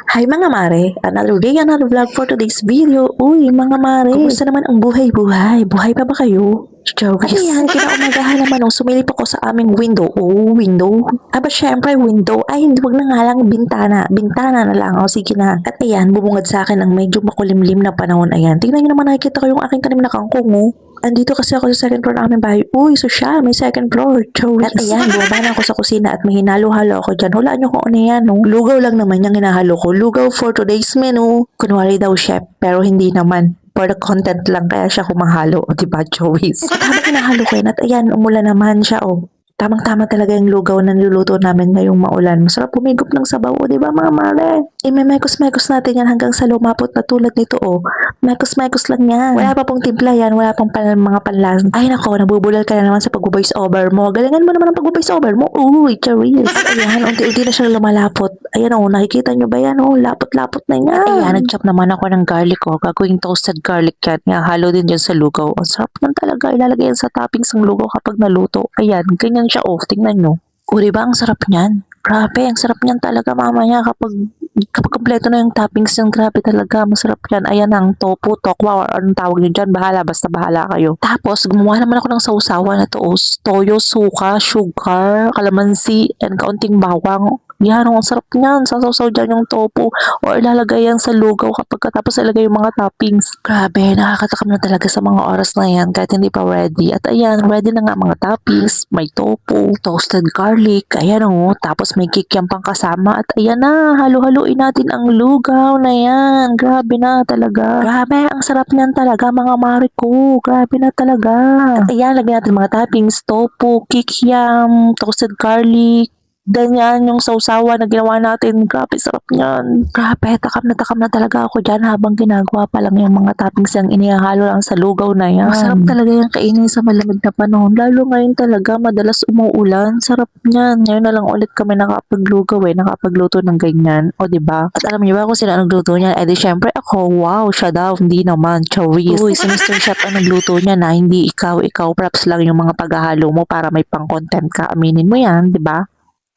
Hi mga mare, another day, another vlog for today's video. Uy mga mare, kumusta naman ang buhay-buhay? Buhay pa ba kayo? At yan, kinaumagahan naman nung sumilip ako sa aming window. Oh, window. Aba syempre, window. Ay, hindi wag na nga lang bintana. Bintana na lang. O sige na. At ayan, bumungad sa akin ang medyo makulimlim na panahon. Ayan, tingnan nyo naman, nakikita ko yung aking tanim na kangkong. Oh. Andito kasi ako sa second floor ng aming bahay. Uy, social, may second floor. Chowies. At ayan, bumaba na ako sa kusina at may hinalo-halo ako dyan. Hulaan nyo kung ano yan, no? Lugaw lang naman yung hinahalo ko. Lugaw for today's menu. Kunwari daw chef, pero hindi naman. For the content lang kaya siya kumahalo. O diba, Chowies? At habang hinahalo ko yan, at ayan, umulan naman siya, oh. Tamang-tama talaga yung lugaw na niluluto namin ngayong maulan. Masarap pumigop ng sabaw, o diba mga mare? May mekos-mekos natin yan hanggang sa lumapot na tulad nito, oh. Mekos-mekos lang yan. Wala pa pong timpla yan, wala pang mga panlasan. Ay nako, nabubulal ka na naman sa pag-voice over mo. Galingan mo naman ang pag-voice over mo. Uy, charis. Ayan, unti-unti na siya lumalapot. Ayan oh, nakikita nyo ba yan oh? Lapot-lapot na yan. Ayan, nag-chop naman ako ng garlic oh. Gagawing toasted garlic yan. Halo din dyan sa lugaw. Ang sarap yan talaga. Ilalagay yan sa toppings ng lugaw kapag naluto. Ayan, ganyan siya oh. Tingnan nyo. O diba, ang sarap niyan. Grabe, ang sarap niyan talaga mamaya kapag kompleto na yung toppings yan, grabe talaga, masarap yan. Ayan ang tofu, tokwa, or anong tawag nyo dyan, bahala, basta bahala kayo. Tapos, gumawa naman ako ng sausawa na to, toyo, suka, sugar, kalamansi, and kaunting bawang. Yan, ang sarap niyan. Sasaw-saw dyan yung tofu. O ilalagay yan sa lugaw kapag katapos ilagay yung mga toppings. Grabe, nakakatakam na talaga sa mga oras na yan kahit hindi pa ready. At ayan, ready na nga mga toppings. May tofu, toasted garlic, ayan o. Tapos may kikiam pang kasama. At ayan na, halo-haloin natin ang lugaw na yan. Grabe na talaga. Grabe, ang sarap niyan talaga mga mare ko. Grabe na talaga. At ayan, lagyan natin mga toppings. Tofu, kikiam, toasted garlic. Ganyan yung sausawa na ginawa natin. Grabe, sarap niyan. Grabe, takam na talaga ako dyan habang ginagawa pa lang yung mga toppings yung inihahalo lang sa lugaw na yan. Masarap talaga yung kainin sa malamig na panahon. Lalo ngayon talaga, madalas umuulan. Sarap niyan. Ngayon na lang ulit kami nakapaglugaw nakapagluto ng ganyan. O diba? At alam niyo ba kung sino ang nagluto niyan? Eh di syempre ako, wow, siya daw. Hindi naman, Charis. Uy, si Mr. Chef ang nagluto niya na hindi ikaw. Props lang yung mga paghahalo mo para may pang-content ka. Aminin mo yan, diba?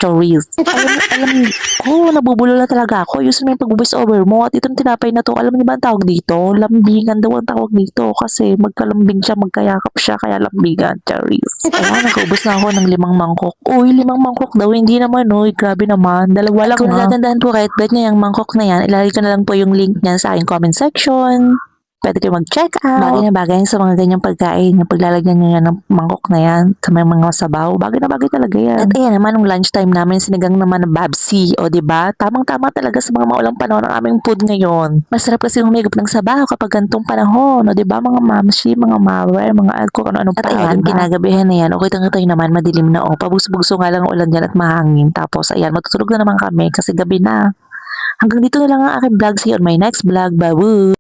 Choris. Alam ko, nabubulo na talaga ako. Ayusin mo yung pag-voice over mo. At itong tinapay na to, alam niyo ba ang tawag dito? Lambingan daw ang tawag dito. Kasi magkalambing siya, magkayakap siya, kaya lambingan, Choris. Ayan, nakaubos na ako ng 5 mangkok. Uy, 5 mangkok daw. Hindi naman, uy. Grabe naman. Dalawa lang. Kung nalagandahan po kahit bet niya yung mangkok na yan, ilalagay ko na lang po yung link niyan sa aking comment section. Pwede kayo mag-check out. Bagay na bagay sa mga ganyang pagkain. Yung paglalagyan nyo yan ng mangkok na yan sa mga sabaw. Bagay na bagay talaga yan. At ayan naman, nung lunchtime namin, sinigang naman ng babsi. O diba? Tamang-tama talaga sa mga maulang panahon ng aming food ngayon. Masarap kasi humigop ng sabaw kapag gantong panahon. O diba? Mga mamsi, mga mawer, mga alcohol, ano-ano pa. At ayan, diba? Kinagabihan na yan. O kitang-kita naman, madilim na o. Pabugso-bugso nga lang ang ulan dyan at mahangin. Tapos ayan, matutulog na naman kami kasi gabi na. Hanggang dito na lang ang aking vlog. See you on my next vlog. Bye!